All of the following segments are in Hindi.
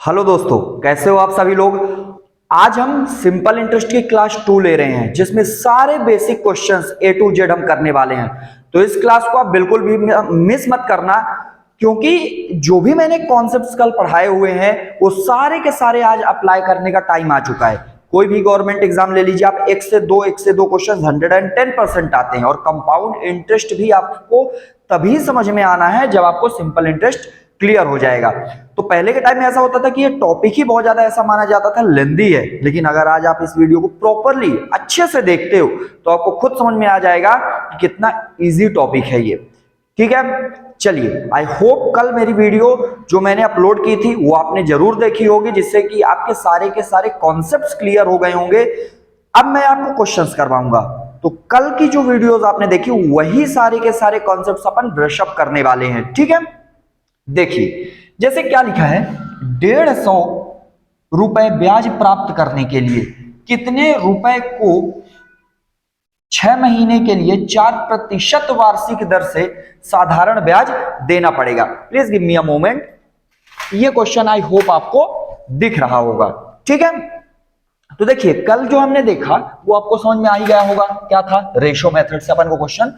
हेलो दोस्तों, कैसे हो आप सभी लोग। आज हम सिंपल इंटरेस्ट की क्लास 2 ले रहे हैं जिसमें सारे basic questions A to Z हम करने वाले हैं। तो इस क्लास को आप बिल्कुल भी मिस मत करना, क्योंकि जो भी मैंने कॉन्सेप्ट्स कल पढ़ाए हुए हैं वो सारे के सारे आज अप्लाई करने का टाइम आ चुका है। कोई भी गवर्नमेंट एग्जाम ले लीजिए आप, एक से दो क्वेश्चन 110% आते हैं। और कंपाउंड इंटरेस्ट भी आपको तभी समझ में आना है जब आपको सिंपल इंटरेस्ट क्लियर हो जाएगा। तो पहले के टाइम में ऐसा होता था कि ये टॉपिक ही बहुत ज्यादा ऐसा माना जाता था लेंदी है, लेकिन अगर आज आप इस वीडियो को प्रॉपरली अच्छे से देखते हो तो आपको खुद समझ में आ जाएगा कि कितना इजी टॉपिक है ये। ठीक है, चलिए, आई होप कल मेरी वीडियो जो मैंने अपलोड की थी वो आपने जरूर देखी होगी, जिससे कि आपके सारे के सारे कॉन्सेप्ट्स क्लियर हो गए होंगे। अब मैं आपको क्वेश्चंस करवाऊंगा, तो कल की जो वीडियोस आपने देखी वही सारे के सारे कॉन्सेप्ट्स अपन ब्रशअप करने वाले हैं। ठीक है, देखिए जैसे क्या लिखा है, 150 रुपए ब्याज प्राप्त करने के लिए कितने रुपए को 6 महीने के लिए 4% वार्षिक दर से साधारण ब्याज देना पड़ेगा। Please give me a moment. ये क्वेश्चन आई होप आपको दिख रहा होगा। ठीक है, तो देखिए कल जो हमने देखा वो आपको समझ में आ ही गया होगा। क्या था? रेशो मेथड से अपन को क्वेश्चन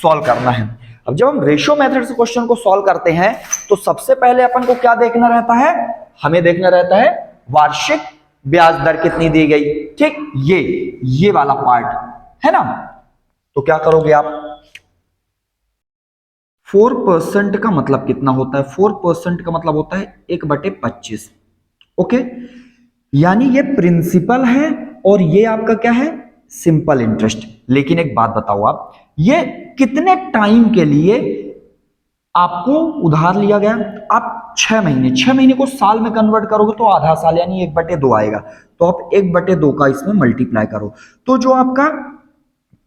सॉल्व करना है। अब जब हम रेशो मेथड से क्वेश्चन को सॉल्व करते हैं तो सबसे पहले अपन को क्या देखना रहता है? हमें देखना रहता है वार्षिक ब्याज दर कितनी दी गई। ठीक, ये वाला पार्ट है ना। तो क्या करोगे आप? 4% का मतलब कितना होता है? 4% का मतलब होता है 1/25। ओके, यानी ये प्रिंसिपल है और ये आपका क्या है? Simple interest. लेकिन एक बात बताओ आप, ये कितने टाइम के लिए आपको उधार लिया गया? आप 6 महीने को साल में कन्वर्ट करोगे तो आधा साल यानी 1/2 आएगा। तो आप 1/2 का इसमें मल्टीप्लाई करो, तो जो आपका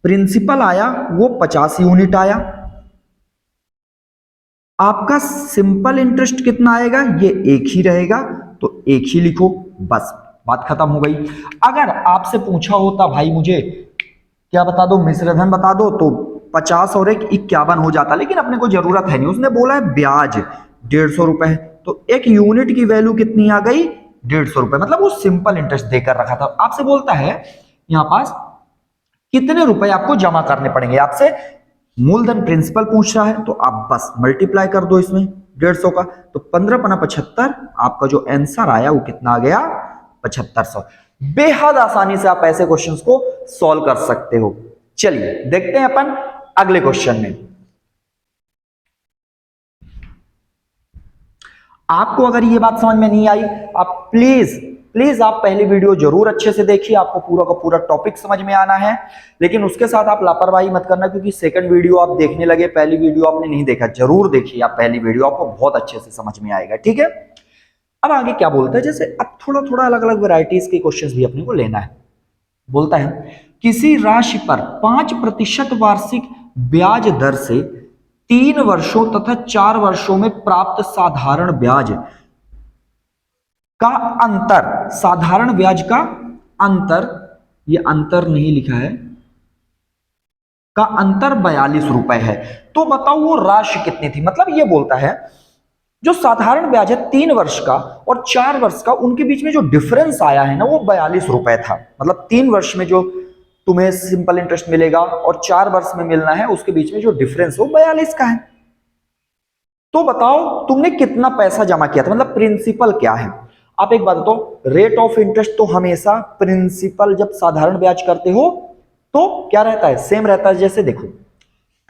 प्रिंसिपल आया वो 50 यूनिट आया। आपका सिंपल इंटरेस्ट कितना आएगा? ये एक ही रहेगा, तो एक ही लिखो, बस बात खत्म हो गई। अगर आपसे पूछा होता भाई मुझे क्या बता दो, मिश्रधन बता दो, तो 50 और 1 51 हो जाता, लेकिन अपने को जरूरत है नहीं। उसने बोला है ब्याज 150 रुपए है, तो एक यूनिट की वैल्यू कितनी आ गई? 150 रुपए। मतलब वो सिंपल इंटरेस्ट देकर रखा था। आपसे बोलता है यहां पास कितने रुपए आपको जमा करने पड़ेंगे, आपसे मूलधन प्रिंसिपल पूछ रहा है, तो आप बस मल्टीप्लाई कर दो इसमें 150 का, तो 15×75 आपका जो आंसर आया वो कितना आ गया? 7500। बेहद आसानी से आप ऐसे क्वेश्चंस को सॉल्व कर सकते हो। चलिए देखते हैं अपन अगले क्वेश्चन में। आपको अगर ये बात समझ में नहीं आई, आप प्लीज आप पहली वीडियो जरूर अच्छे से देखिए, आपको पूरा का पूरा टॉपिक समझ में आना है। लेकिन उसके साथ आप लापरवाही मत करना, क्योंकि सेकंड वीडियो आप देखने लगे, पहली वीडियो आपने नहीं देखा, जरूर देखिए आप पहली वीडियो, आपको बहुत अच्छे से समझ में आएगा। ठीक है, अब आगे क्या बोलता है, जैसे अब थोड़ा थोड़ा अलग अलग वेराइटीज के क्वेश्चंस भी अपने को लेना है। बोलता है किसी राशि पर 5% वार्षिक ब्याज दर से 3 वर्षों तथा 4 वर्षों में प्राप्त साधारण ब्याज का अंतर, साधारण ब्याज का अंतर, ये अंतर नहीं लिखा है, का अंतर 42 रुपए है। तो बताओ वो राशि कितनी थी? मतलब ये बोलता है जो साधारण ब्याज है 3 वर्ष का और 4 वर्ष का, उनके बीच में जो डिफरेंस आया है ना वो 42 रुपए था। मतलब 3 वर्ष में जो तुम्हें सिंपल इंटरेस्ट मिलेगा और 4 वर्ष में मिलना है, उसके बीच में जो डिफरेंस हो 42 का है। तो बताओ तुमने कितना पैसा जमा किया था, मतलब प्रिंसिपल क्या है। आप एक बात बताओ, रेट ऑफ इंटरेस्ट तो हमेशा प्रिंसिपल जब साधारण ब्याज करते हो तो क्या रहता है? सेम रहता है। जैसे देखो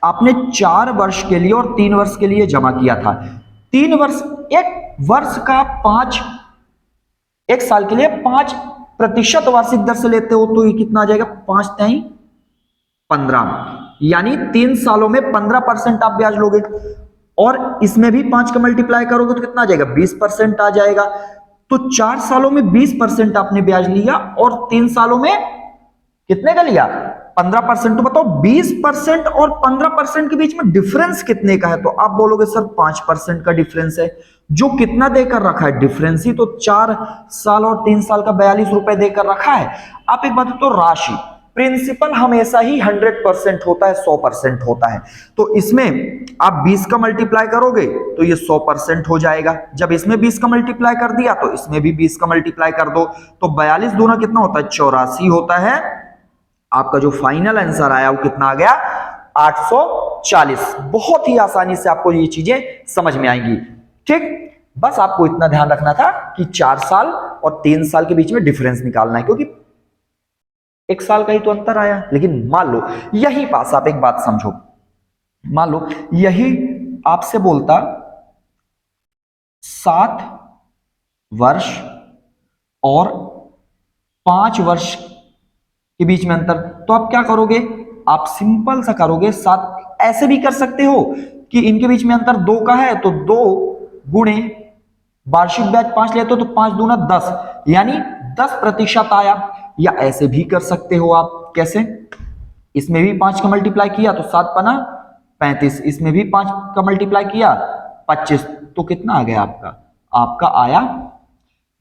आपने 4 वर्ष के लिए और 3 वर्ष के लिए जमा किया था। 3 वर्ष, एक वर्ष का 5, एक साल के लिए 5% वार्षिक दर से लेते हो, तो ये कितना आ जाएगा? 5 टाइम 15, यानी 3 सालों में 15% आप ब्याज लोगे। और इसमें भी 5 का मल्टीप्लाई करोगे तो कितना आ जाएगा? 20% आ जाएगा। तो 4 सालों में 20% आपने ब्याज लिया और 3 सालों में कितने का लिया? 15%। तो बताओ 20% और 15% के बीच में डिफरेंस कितने का है? तो आप बोलोगे सर 5% का डिफरेंस है। जो कितना देकर रखा है? डिफरेंस ही तो 4 साल और 3 साल का 42 रुपए देकर रखा है। आप एक बात तो राशि, प्रिंसिपल हमेशा ही 100% होता है, 100% होता है। तो इसमें आप 20 का मल्टीप्लाई करोगे तो ये 100% हो जाएगा। जब इसमें 20 का मल्टीप्लाई कर दिया तो इसमें भी 20 का मल्टीप्लाई कर दो, तो 42 दूना कितना होता है, 84 होता है। आपका जो फाइनल आंसर आया वो कितना आ गया, 840। बहुत ही आसानी से आपको ये चीजें समझ में आएंगी। ठीक, बस आपको इतना ध्यान रखना था कि 4 साल और 3 साल के बीच में डिफरेंस निकालना है, क्योंकि 1 साल का ही तो अंतर आया। लेकिन मान लो यही पास, आप एक बात समझो, मान लो यही आपसे बोलता 7 वर्ष और 5 वर्ष के बीच में अंतर, तो आप क्या करोगे, आप सिंपल सा करोगे, 7 ऐसे भी कर सकते हो कि इनके बीच में अंतर 2 का है तो 2 गुणे वार्षिक ब्याज 5 लेते हो तो 5 दूना 10, यानी 10% आया। या ऐसे भी कर सकते हो आप, कैसे, इसमें भी 5 का मल्टीप्लाई किया तो 7 पना 35, इसमें भी 5 का मल्टीप्लाई किया 25, तो कितना आ गया आपका, आपका आया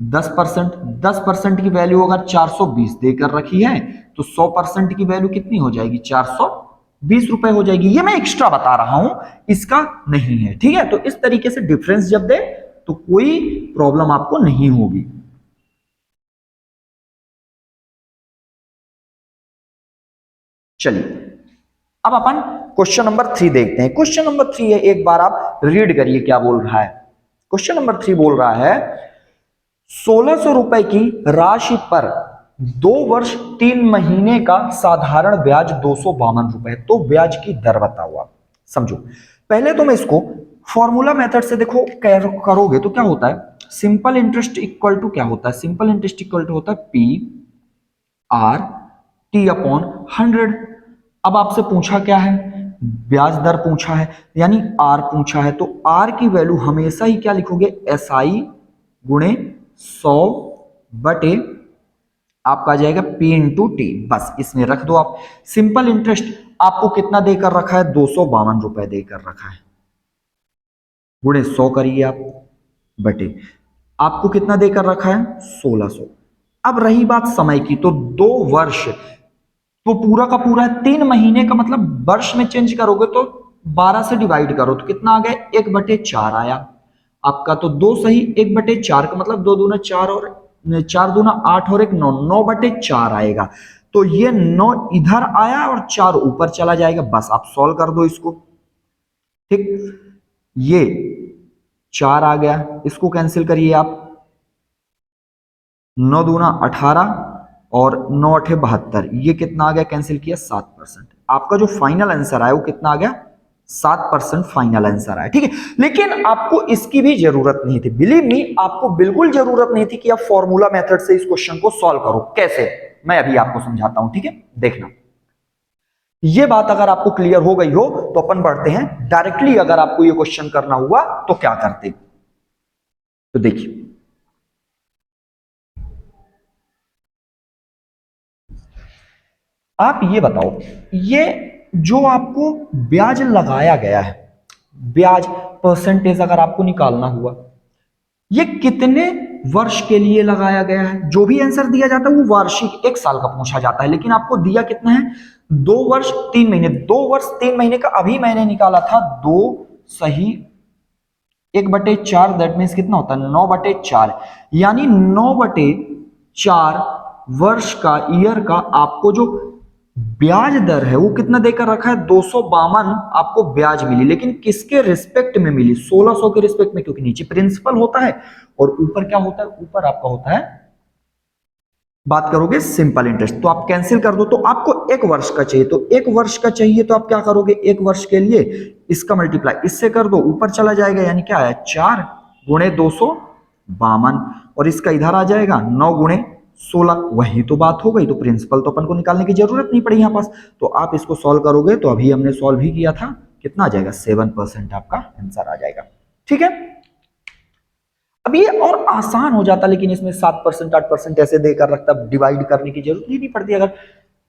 10%। 10% की वैल्यू अगर 420 देकर रखी है तो 100% की वैल्यू कितनी हो जाएगी, 420 रुपए हो जाएगी। ये मैं एक्स्ट्रा बता रहा हूं, इसका नहीं है, ठीक है। तो इस तरीके से डिफरेंस जब दे तो कोई प्रॉब्लम आपको नहीं होगी। चलिए अब अपन क्वेश्चन नंबर 3 देखते हैं। क्वेश्चन नंबर 3 है, एक बार आप रीड करिए क्या बोल रहा है। क्वेश्चन नंबर 3 बोल रहा है 1600 रुपए की राशि पर 2 वर्ष 3 महीने का साधारण ब्याज 252 रुपए, तो ब्याज की दर बताओ आप। समझो, पहले तो मैं इसको फॉर्मूला मेथड से देखो करोगे तो क्या होता है, सिंपल इंटरेस्ट इक्वल टू क्या होता है, सिंपल इंटरेस्ट इक्वल टू होता है पी आर टी अपॉन 100। अब आपसे पूछा क्या है, ब्याज दर पूछा है, यानी आर पूछा है, तो आर की वैल्यू हमेशा ही क्या लिखोगे, एस आई गुणे 100 बटे आपका आ जाएगा पी इंटू टी, बस इसमें रख दो आप। सिंपल इंटरेस्ट आपको कितना देकर रखा है, 252 रुपए देकर रखा है, गुणे 100 करिए आप, बटे आपको कितना देकर रखा है, 1600। अब रही बात समय की, तो 2 वर्ष तो पूरा का पूरा है, 3 महीने का मतलब वर्ष में चेंज करोगे तो 12 से डिवाइड करो तो कितना आ गया, 1/4 आया आपका। तो 2 सही 1/4 का मतलब 2 दूना 4 और 4 दूना 8 और 1 9, 9/4 आएगा। तो ये 9 इधर आया और 4 ऊपर चला जाएगा, बस आप सॉल्व कर दो इसको। ठीक, ये 4 आ गया, इसको कैंसिल करिए आप, 9 दूना 18 और 9 अठे 72, ये कितना आ गया, कैंसिल किया 7%। आपका जो फाइनल आंसर आया वो कितना आ गया, 7% फाइनल आंसर आया, ठीक है। लेकिन आपको इसकी भी जरूरत नहीं थी, बिलीव मी, आपको बिल्कुल जरूरत नहीं थी कि आप फॉर्मूला मेथड से इस क्वेश्चन को सॉल्व करो। कैसे, मैं अभी आपको समझाता हूं, ठीक है, देखना। ये बात अगर आपको क्लियर हो गई हो तो अपन बढ़ते हैं डायरेक्टली, अगर आपको ये क्वेश्चन करना हुआ तो क्या करते, तो देखिए आप ये बताओ, ये जो आपको ब्याज लगाया गया है, ब्याज परसेंटेज अगर आपको निकालना हुआ, ये कितने वर्ष के लिए लगाया गया है। जो भी आंसर दिया जाता है वो वार्षिक 1 साल का पूछा जाता है, लेकिन आपको दिया कितना है, 2 वर्ष 3 महीने। 2 वर्ष 3 महीने का अभी मैंने निकाला था, 2 सही 1/4, दैट मीन्स कितना होता है, 9/4, यानी 9/4 वर्ष का, ईयर का आपको जो ब्याज दर है वो कितना देकर रखा है, 252 आपको ब्याज मिली। लेकिन किसके रिस्पेक्ट में मिली, 1600 के रिस्पेक्ट में, क्योंकि नीचे प्रिंसिपल होता है और ऊपर क्या होता है, ऊपर आपका होता है, बात करोगे सिंपल इंटरेस्ट। तो आप कैंसिल कर दो, तो आपको 1 वर्ष का चाहिए, तो 1 वर्ष का चाहिए तो आप क्या करोगे, 1 वर्ष के लिए इसका मल्टीप्लाई इससे कर दो, ऊपर चला जाएगा, यानी क्या है, 4 गुणे 252, और इसका इधर आ जाएगा 9 गुणे 16, वही तो बात हो गई। तो प्रिंसिपल तो अपन को निकालने की जरूरत नहीं पड़ी यहां पास। तो आप इसको सॉल्व करोगे तो अभी हमने सॉल्व ही किया था, कितना आ जाएगा, 7% आपका आंसर आ जाएगा, ठीक है। अब ये और आसान हो जाता, लेकिन इसमें 7% 8% ऐसे देकर रखता, डिवाइड करने की जरूरत ही नहीं पड़ती, अगर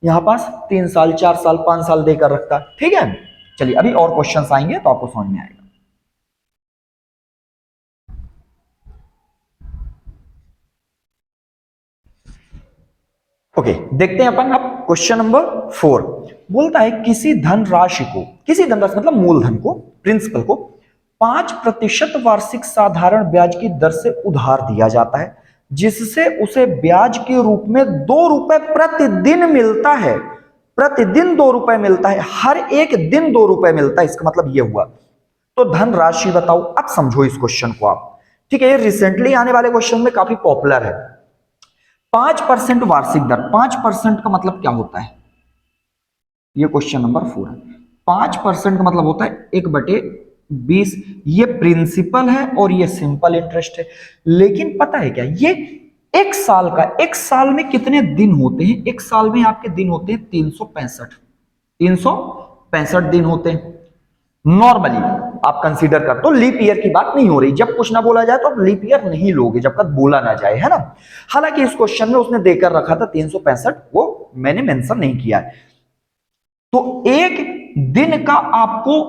यहां पास 3 साल 4 साल 5 साल देकर रखता, ठीक है। चलिए अभी और क्वेश्चंस आएंगे तो आपको समझ में आएगा। ओके, देखते हैं अपन अब क्वेश्चन नंबर 4 बोलता है किसी धनराशि को, किसी धनराशि मतलब मूलधन को, प्रिंसिपल को 5% वार्षिक साधारण ब्याज की दर से उधार दिया जाता है, जिससे उसे ब्याज के रूप में 2 रुपए प्रतिदिन मिलता है। प्रतिदिन 2 रुपए मिलता है, हर एक दिन 2 रुपए मिलता है, इसका मतलब यह हुआ। तो धनराशि बताओ। अब समझो इस क्वेश्चन को आप, ठीक है, ये रिसेंटली आने वाले क्वेश्चन में काफी पॉपुलर है। 5% वार्षिक दर, 5% का मतलब क्या होता है, ये क्वेश्चन नंबर 4 है। 5% का मतलब होता है 1/20। ये प्रिंसिपल है और ये सिंपल इंटरेस्ट है। लेकिन पता है क्या, ये एक साल का, एक साल में कितने दिन होते हैं, एक साल में आपके दिन होते हैं 365, 365 दिन होते हैं नॉर्मली। आप कंसीडर कर, तो लीप ईयर की बात नहीं हो रही। जब कुछ ना बोला जाए तो आप लीप ईयर नहीं लोगे जब तक बोला ना जाए, है ना। हालांकि इस क्वेश्चन में उसने देकर रखा था 365, वो मैंने मेंशन नहीं किया है। तो एक दिन का आपको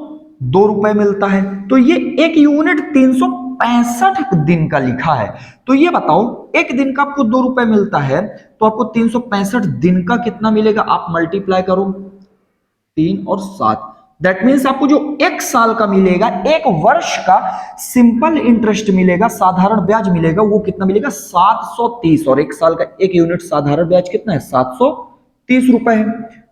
2 रुपए मिलता है, तो ये एक यूनिट 365 दिन का लिखा है। तो ये बताओ, एक दिन का आपको 2 रुपए मिलता है, तो आपको 365 दिन का कितना मिलेगा, आप मल्टीप्लाई करो 3 और 7। दैट मीन्स आपको जो एक साल का मिलेगा, एक वर्ष का सिंपल इंटरेस्ट मिलेगा, साधारण ब्याज मिलेगा, वो कितना मिलेगा 730। और एक साल का एक यूनिट साधारण ब्याज कितना है, 730 रुपए है।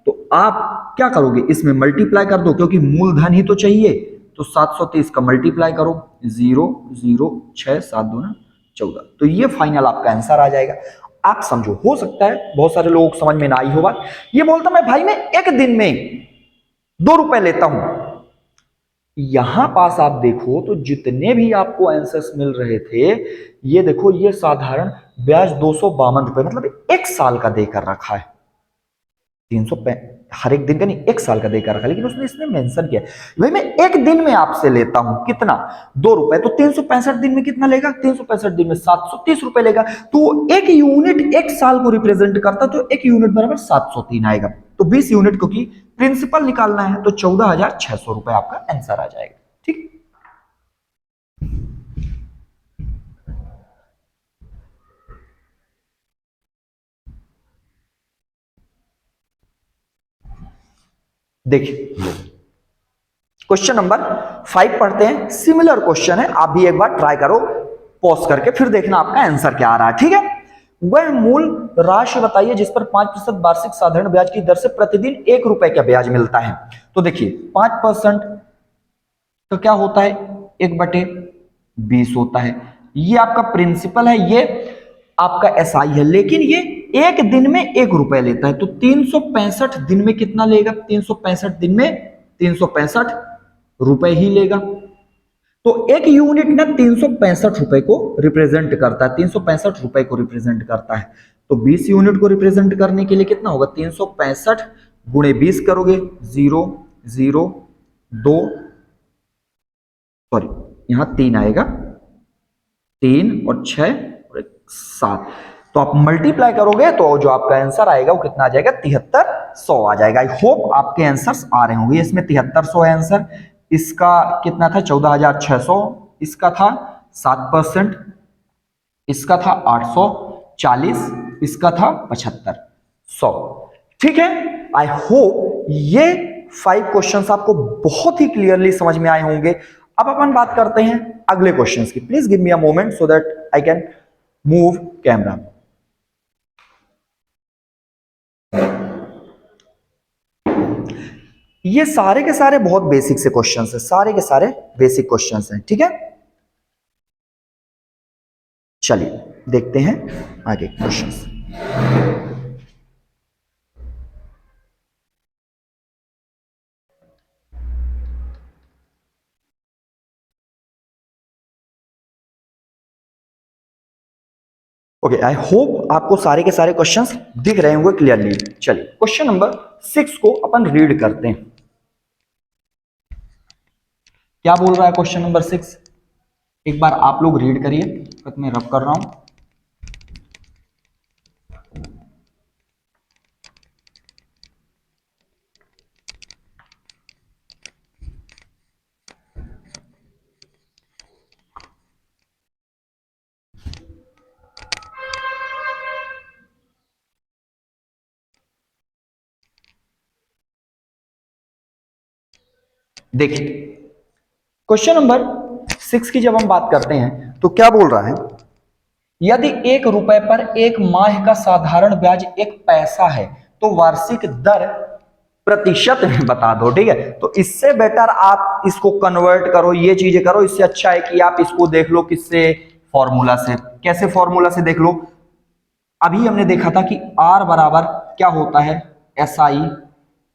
तो आप क्या करोगे, इसमें मल्टीप्लाई कर दो, क्योंकि मूलधन ही तो चाहिए। तो 730 का मल्टीप्लाई करो, 0 0 6 7 2 14। तो ये फाइनल आपका आंसर आ जाएगा। आप समझो, हो सकता है बहुत सारे लोग समझ में ना आई हो बात। ये बोलता मैं भाई मैं एक दिन में 2 रुपए लेता हूं। यहां पास आप देखो तो जितने भी आपको आंसर्स मिल रहे थे, ये देखो, ये साधारण ब्याज 252 रुपए, मतलब एक साल का देकर रखा है। 300 हर एक दिन का नहीं, एक साल का देकर रखा, लेकिन उसने इसमें मेंशन किया भाई मैं एक दिन में आपसे लेता हूं कितना, 2 रुपए। तो 365 दिन में कितना लेगा, 365 दिन में 730 रुपए लेगा। तो एक यूनिट एक साल को रिप्रेजेंट करता, तो एक यूनिट बराबर 703 आएगा। तो 20 यूनिट को की प्रिंसिपल निकालना है, तो 14,600 रुपए आपका आंसर आ जाएगा। ठीक, देखिए क्वेश्चन नंबर 5 पढ़ते हैं। सिमिलर क्वेश्चन है, आप भी एक बार ट्राई करो पॉज करके, फिर देखना आपका आंसर क्या आ रहा है। ठीक है, वह मूल राशि बताइए जिस पर 5% वार्षिक साधारण ब्याज की दर से प्रतिदिन 1 रुपए का ब्याज मिलता है। तो देखिए 5% तो क्या होता है, 1/20 होता है। ये आपका प्रिंसिपल है, ये आपका एसआई है, लेकिन ये एक दिन में 1 रुपए लेता है। तो 365 दिन में कितना लेगा, 365 दिन में 365 रुपए ही लेगा। तो एक यूनिट ना 365 रुपए को रिप्रेजेंट करता है, 365 रुपए को रिप्रेजेंट करता है। तो 20 यूनिट को रिप्रेजेंट करने के लिए कितना होगा, 365 गुणे 20 करोगे, 0 0 2, सॉरी यहां 3 आएगा, 3 और 6 और 7। तो आप मल्टीप्लाई करोगे तो जो आपका आंसर आएगा वो कितना आ जाएगा, 7300 आ जाएगा। आई होप आपके आंसर्स आ रहे होंगे। इसमें 7300 है आंसर। इसका कितना था, 14,600। इसका था 7%। इसका था 840। इसका था 7500। ठीक है, आई होप ये 5 क्वेश्चंस आपको बहुत ही क्लियरली समझ में आए होंगे। अब अपन बात करते हैं अगले क्वेश्चंस की। Please give me a moment so that I can move camera. ये सारे के सारे बहुत बेसिक से क्वेश्चंस हैं, सारे के सारे बेसिक क्वेश्चंस हैं। ठीक है, चलिए देखते हैं आगे क्वेश्चंस। ओके, आई होप आपको सारे के सारे क्वेश्चंस दिख रहे होंगे क्लियरली। चलिए क्वेश्चन नंबर 6 को अपन रीड करते हैं। क्या बोल रहा है क्वेश्चन नंबर 6, एक बार आप लोग रीड करिए, मैं रब कर रहा हूं। देखिए क्वेश्चन नंबर 6 की जब हम बात करते हैं तो क्या बोल रहा है, यदि 1 रुपए पर 1 माह का साधारण ब्याज 1 पैसा है तो वार्षिक दर प्रतिशत में बता दो। ठीक है, तो इससे बेटर आप इसको कन्वर्ट करो, ये चीजें करो। इससे अच्छा है कि आप इसको देख लो किससे, फॉर्मूला से। कैसे फॉर्मूला से देख लो, अभी हमने देखा था कि R बराबर क्या होता है, SI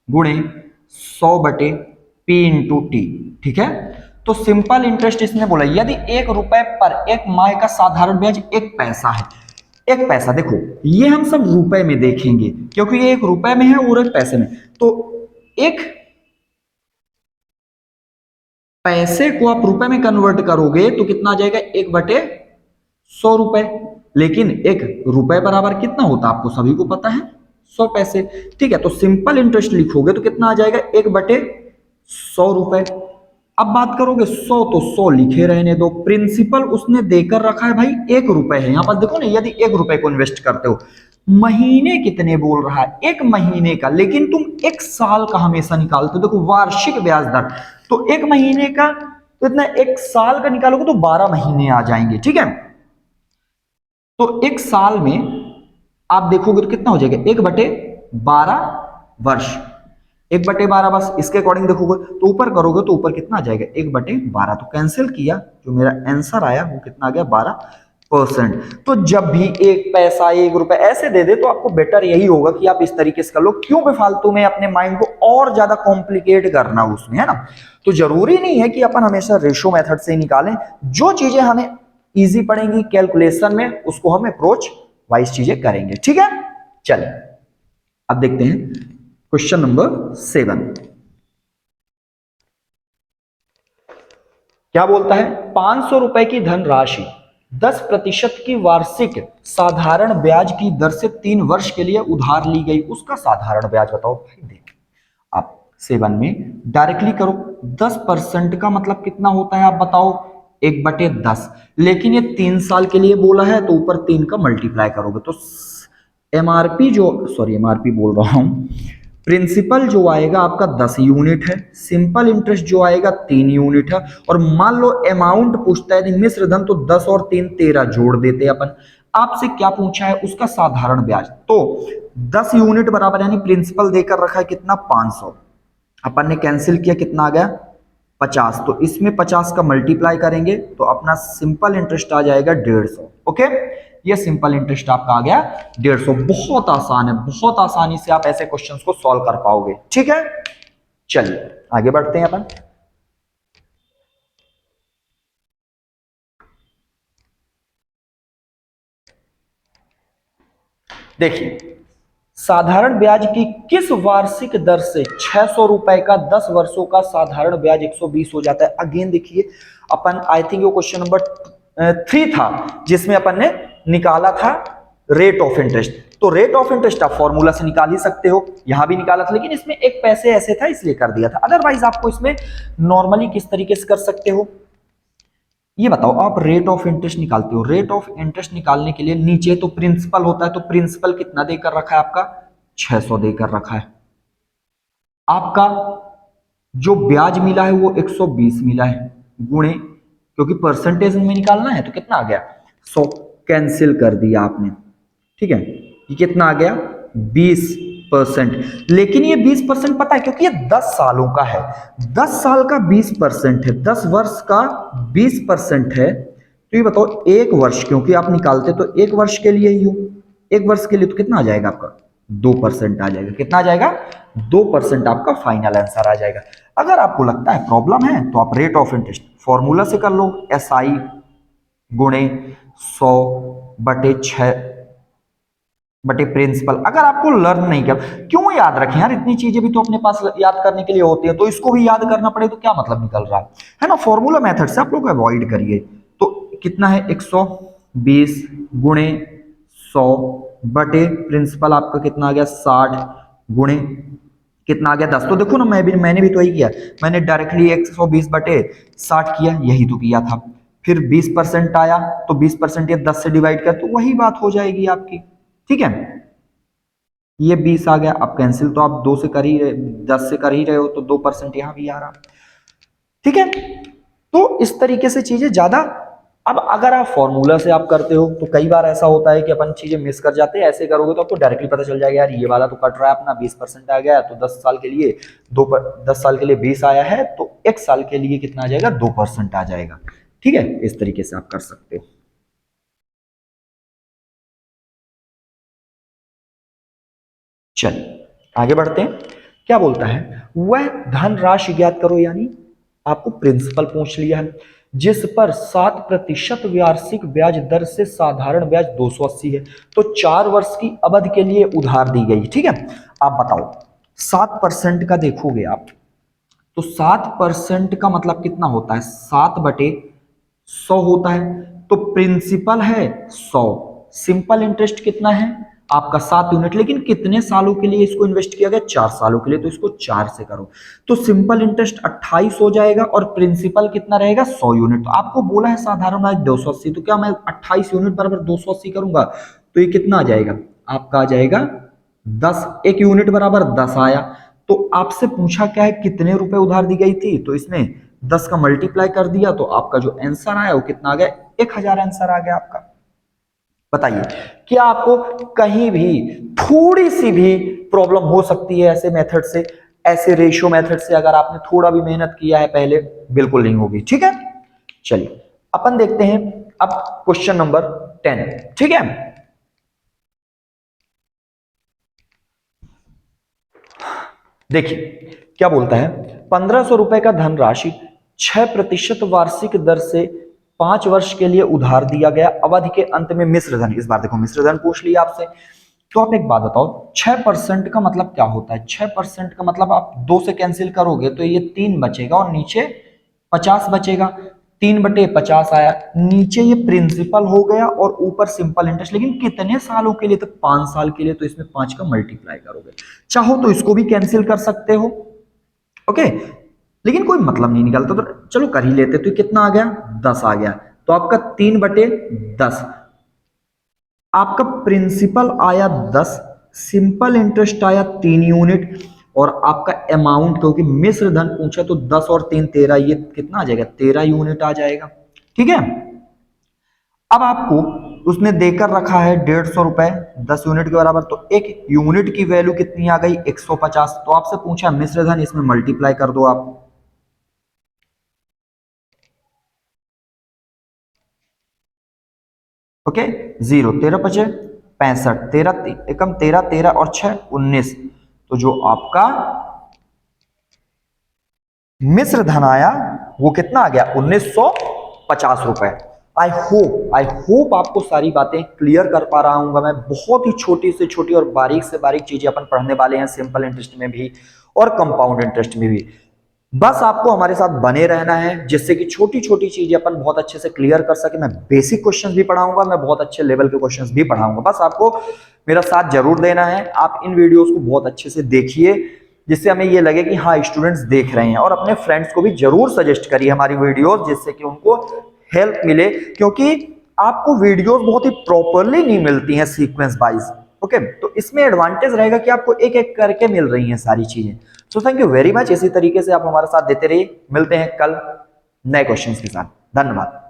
गुणे 100/P/T। ठीक है, तो सिंपल इंटरेस्ट इसने बोला यदि 1 रुपए पर 1 माह का साधारण ब्याज 1 पैसा है। 1 पैसा, देखो ये हम सब रुपए में देखेंगे क्योंकि ये 1 रुपए में है और 1 पैसे में। तो 1 पैसे को आप रुपए में कन्वर्ट करोगे तो कितना आ जाएगा, 1/100 रुपए। लेकिन 1 रुपए बराबर कितना होता है आपको सभी को पता है, 100 पैसे। ठीक है, तो सिंपल इंटरेस्ट लिखोगे तो कितना आ जाएगा, 1/100 रुपए। अब बात करोगे 100 तो 100 लिखे रहने दो, प्रिंसिपल उसने देकर रखा है भाई 1 रुपए है। यहां पर देखो ना, यदि 1 रुपए को इन्वेस्ट करते हो, महीने कितने बोल रहा है, 1 महीने का। लेकिन तुम 1 साल का हमेशा निकालते हो, देखो वार्षिक ब्याज दर, तो 1 महीने का तो इतना, 1 साल का निकालोगे तो 12 महीने आ जाएंगे। ठीक है, तो 1 साल में आप देखोगे तो कितना हो जाएगा, 1/12 वर्ष। 1/12 बस इसके अकॉर्डिंग देखोगे तो ऊपर करोगे तो ऊपर कितना आ जाएगा, 1/12। तो कैंसिल किया, जो मेरा आंसर आया वो कितना आ गया, 12%। तो जब भी 1 पैसा 1 रुपए ऐसे दे दे तो आपको बेटर यही होगा कि आप इस तरीके से कर लो। क्यों बेफालतू में अपने माइंड को और ज्यादा कॉम्प्लिकेट करना उसमें, है ना। तो जरूरी नहीं है कि अपन हमेशा रेशो मेथड से ही निकालें। जो चीजें हमें इजी पड़ेंगी कैलकुलेशन में उसको हम अप्रोच वाइज चीजें करेंगे। ठीक है, चलिए अब देखते हैं क्वेश्चन नंबर 7। क्या बोलता है, 500 रुपए की धनराशि 10% की वार्षिक साधारण ब्याज की दर से 3 वर्ष के लिए उधार ली गई, उसका साधारण ब्याज बताओ। भाई देख, आप 7 में डायरेक्टली करो, 10% का मतलब कितना होता है आप बताओ, 1/10। लेकिन ये 3 साल के लिए बोला है तो ऊपर 3 का मल्टीप्लाई करोगे तो एमआरपी जो, सॉरी एमआरपी बोल रहा हूं, प्रिंसिपल जो आएगा आपका 10 यूनिट है, सिंपल इंटरेस्ट जो आएगा 3 यूनिट है, और मान लो अमाउंट पूछता है मिश्र धन तो 10 और 3 13 जोड़ देते हैं अपन। आपसे क्या पूछा है, उसका साधारण ब्याज। तो 10 यूनिट बराबर यानी प्रिंसिपल देकर रखा है कितना, 500। अपन ने कैंसिल किया, कितना आ गया, 50। तो इसमें 50 का मल्टीप्लाई करेंगे तो अपना सिंपल इंटरेस्ट आ जाएगा 150। ओके, ये सिंपल इंटरेस्ट आपका आ गया 150। बहुत आसान है, बहुत आसानी से आप ऐसे क्वेश्चंस को सॉल्व कर पाओगे। ठीक है, चलिए आगे बढ़ते हैं अपन। देखिए, साधारण ब्याज की किस वार्षिक दर से 600 रुपए का 10 वर्षों का साधारण ब्याज 120 हो जाता है। अगेन देखिए, अपन आई थिंक वो क्वेश्चन नंबर 3 था जिसमें अपन ने निकाला था रेट ऑफ इंटरेस्ट। तो रेट ऑफ इंटरेस्ट आप फॉर्मूला से निकाल ही सकते हो, यहां भी निकाला था, लेकिन इसमें 1 पैसे ऐसे था इसलिए कर दिया था। अदरवाइज आपको इसमें नॉर्मली किस तरीके से कर सकते हो, ये बताओ। आप रेट ऑफ इंटरेस्ट निकालते हो, रेट ऑफ इंटरेस्ट निकालने के लिए नीचे तो प्रिंसिपल होता है, तो प्रिंसिपल कितना देकर रखा है आपका, 600 देकर रखा है। आपका जो ब्याज मिला है वो 120 मिला है, गुणे, क्योंकि परसेंटेज में निकालना है तो कितना आ गया, 100। कैंसिल कर दिया आपने। ठीक है, ये कितना आ गया, 20%। लेकिन ये 20% पता है क्योंकि ये 10 सालों का है, 10 साल का 20% है, 10 वर्ष का 20% है। तो ये बताओ 1 वर्ष, क्योंकि आप निकालते तो 1 वर्ष के लिए ही हो, 1 वर्ष के लिए तो कितना आ जाएगा आपका, 2% आ जाएगा। कितना आ जाएगा, 2% आपका फाइनल आंसर आ जाएगा। अगर आपको लगता है प्रॉब्लम है तो आप रेट ऑफ इंटरेस्ट फॉर्मूला से कर लो, SI गुणे 100/6 बटे प्रिंसिपल। अगर आपको लर्न नहीं कर, क्यों याद रखें यार, इतनी चीजें भी तो अपने पास याद करने के लिए होती है, तो इसको भी याद करना पड़े तो क्या मतलब निकल रहा है ना। फॉर्मूला मेथड से आप लोग अवॉइड करिए। तो कितना है, 120 गुणे 100 बटे प्रिंसिपल आपका कितना आ गया, 60 गुणे कितना आ गया, 10। तो देखो ना, मैंने भी तो यही किया, मैंने डायरेक्टली 120/60 किया, यही तो किया था। फिर 20% आया तो 20% ये 10 से डिवाइड कर, तो वही बात हो जाएगी आपकी। ठीक है, ये 20 आ गया। अब कैंसिल तो आप 2 से कर ही रहे, 10 से कर ही रहे हो, तो 2% यहां भी आ रहा। ठीक है, तो इस तरीके से चीजें ज्यादा। अब अगर आप फॉर्मूला से आप करते हो तो कई बार ऐसा होता है कि अपन चीजें मिस कर जाते हैं। ऐसे करोगे तो आपको डायरेक्टली पता चल जाएगा यार ये वाला तो कट रहा है अपना 20% आ गया, तो 10 साल के लिए 10 साल के लिए 20 आया है, तो 1 साल के लिए कितना आ जाएगा, 2% आ जाएगा। ठीक है, इस तरीके से आप कर सकते हो। चलिए आगे बढ़ते हैं। क्या बोलता है, वह धनराशि ज्ञात करो, यानी आपको प्रिंसिपल पूछ लिया है, जिस पर 7% वार्षिक ब्याज दर से साधारण ब्याज 280 है, तो 4 वर्ष की अवधि के लिए उधार दी गई। ठीक है, आप बताओ 7% का देखोगे आप तो 7% का मतलब कितना होता है, 7/100 होता है। तो प्रिंसिपल है 100, सिंपल इंटरेस्ट कितना है आपका 7 यूनिट, लेकिन कितने सालों के लिए इसको इन्वेस्ट किया गया, 4 सालों के लिए, तो इसको 4 से करो तो सिंपल इंटरेस्ट 28 हो जाएगा और प्रिंसिपल कितना रहेगा 100 यूनिट। तो आपको बोला है साधारण ब्याज 280, तो क्या मैं 28 यूनिट बराबर 280 करूंगा तो ये कितना आ जाएगा आपका, आ जाएगा 10, एक यूनिट बराबर 10 आया। तो आपसे पूछा क्या है, कितने रुपए उधार दी गई थी, तो इसमें 10 का मल्टीप्लाई कर दिया तो आपका जो आंसर आया वो कितना आ गया, 1000 आंसर आ गया आपका। बताइए क्या आपको कहीं भी थोड़ी सी भी प्रॉब्लम हो सकती है ऐसे मेथड से, ऐसे रेशियो मेथड से, अगर आपने थोड़ा भी मेहनत किया है पहले, बिल्कुल नहीं होगी। ठीक है, चलिए अपन देखते हैं अब क्वेश्चन नंबर 10। ठीक है, देखिए क्या बोलता है, 1500 रुपए का धनराशि 6% वार्षिक दर से 5 वर्ष के लिए उधार दिया गया, अवधि के अंत में मिश्र धन, इस बार देखो मिश्र धन पूछ लिया आपसे। तो आप एक बात बताओ, 6% का मतलब क्या होता है, 6% का मतलब आप 2 से कैंसिल करोगे तो ये 3 बचेगा और नीचे 50 बचेगा, 3/50 आया, नीचे ये प्रिंसिपल हो गया और ऊपर सिंपल इंटरेस्ट, लेकिन कितने सालों के लिए, तो 5 साल के लिए, तो इसमें 5 का मल्टीप्लाई करोगे, चाहो तो इसको भी कैंसिल कर सकते हो। ओके, लेकिन कोई मतलब नहीं निकलता तो चलो कर ही लेते, तो कितना आ गया 10 आ गया, तो आपका 3/10, आपका प्रिंसिपल आया 10, सिंपल इंटरेस्ट आया 3 यूनिट, और आपका अमाउंट क्योंकि मिश्र धन पूछा तो 10 और 3 13, ये कितना आ जाएगा 13 यूनिट आ जाएगा। ठीक है, अब आपको उसने देकर रखा है 150 रुपए 10 यूनिट के बराबर, तो एक यूनिट की वैल्यू कितनी आ गई 150, तो आपसे पूछा मिश्र धन, इसमें मल्टीप्लाई कर दो आप। ओके, 0 13 5 65, 13 एकम 13, 13 और 6 19, तो जो आपका मिश्र धन आया वो कितना आ गया 1950 रुपए। आई होप आपको सारी बातें क्लियर कर पा रहा हूं मैं। बहुत ही छोटी से छोटी और बारीक से बारीक चीजें अपन पढ़ने वाले हैं, सिंपल इंटरेस्ट में भी और कंपाउंड इंटरेस्ट में भी। बस आपको हमारे साथ बने रहना है जिससे कि छोटी छोटी चीजें अपन बहुत अच्छे से क्लियर कर सके। मैं बेसिक क्वेश्चंस भी पढ़ाऊंगा, मैं बहुत अच्छे लेवल के क्वेश्चंस भी पढ़ाऊंगा, बस आपको मेरा साथ जरूर देना है। आप इन वीडियोस को बहुत अच्छे से देखिए जिससे हमें ये लगे कि हाँ स्टूडेंट्स देख रहे हैं, और अपने फ्रेंड्स को भी जरूर सजेस्ट करिए हमारी वीडियोस जिससे कि उनको हेल्प मिले, क्योंकि आपको वीडियोस बहुत ही प्रॉपरली नहीं मिलती हैं सीक्वेंस वाइज। ओके, तो इसमें एडवांटेज रहेगा कि आपको एक एक करके मिल रही हैं सारी चीजें। So thank you very much, इसी तरीके से आप हमारे साथ देते रहिए। मिलते हैं कल नए क्वेश्चंस के साथ। धन्यवाद।